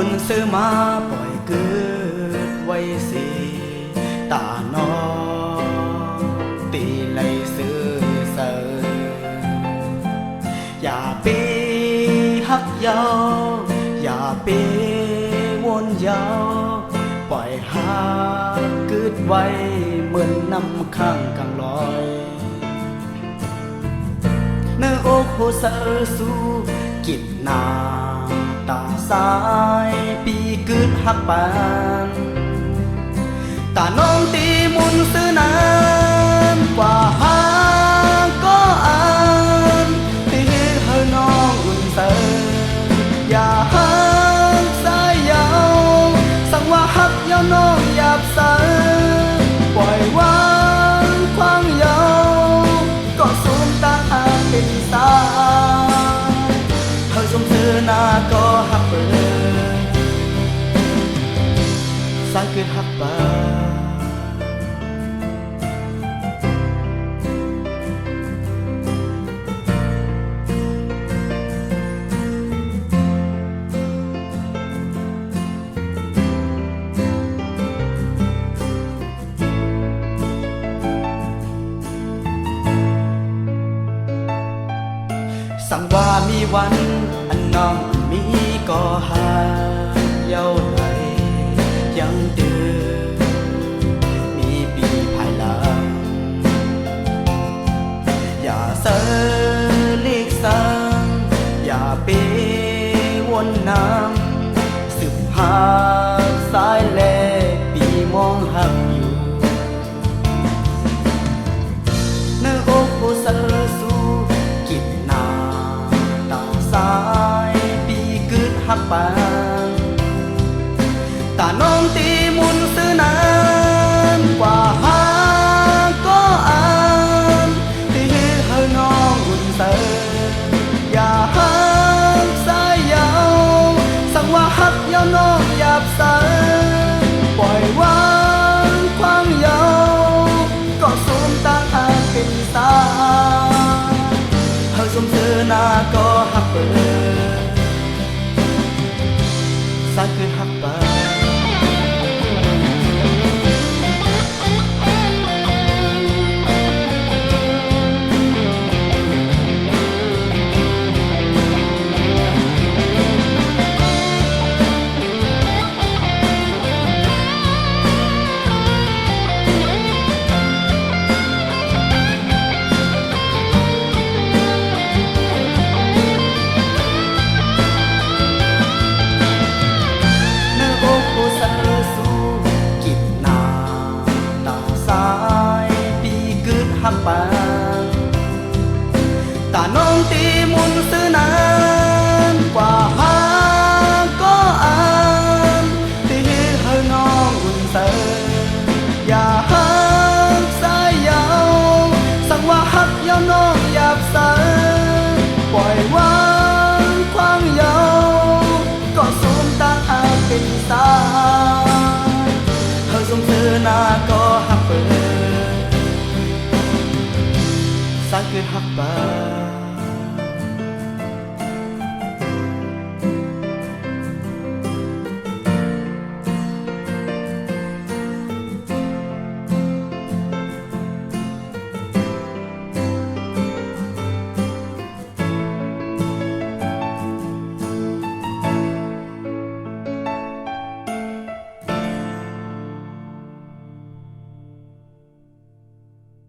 นซื้อมาปล่อยเกิดไว้สิตาน้องตีไหลซื้อเสออย่าปีฮักยาวอย่าปีวนยาวปล่อยหาเกิดไว้เหมือนน้ำข้างกลางลอยเนื้ออกโหเสอสู้กิบนาตาสายปีกึดหักปานตาน้องตีมุนซื้อนานกว่าหาก็อ่านตีให้น้องอุ่นเสออย่าหักสายยาวสั่งว่าหักยาวน้องหยาบเสอปล่อยวางควางยาวก็สูมตาเป็นสายเธอสมซื้อนาก็หักเปิดสายเกิดหักปาสั่งว่ามีวันอันน้องมีก็หาเย้าไหลยังเดือมีปีภายหลังอย่าเสอเลีกสังอย่าเปวนน้ำสืบหาสายแลปีมองหักอยู่เนื้ออกโหเสอสู้กิบนาสายปีกึดหักปานตาน้องตีมุนซื้อนานกว่าหาก็อ่านตีให้น้องอุ่นเสออย่าหักสายยาวสั่งว่าหักยาวน้องหยาบเสอปล่อยวางควางยาวก็สูมตาเป็นสายเธอสมซื้อนาก็หักเปิดสายเกิดหักปาหักปานตาน้องตีมุนซื้อนานกว่าหาก็อ่านตีให้น้องอุ่นเสออย่าหักสายยาวสั่งว่าหักยาวน้องหยาบเสอปล่อยวางควางยาวก็สูมตาเป็นสายเธอสมซื้อนาก็หักเปิดสายเกิดหักปา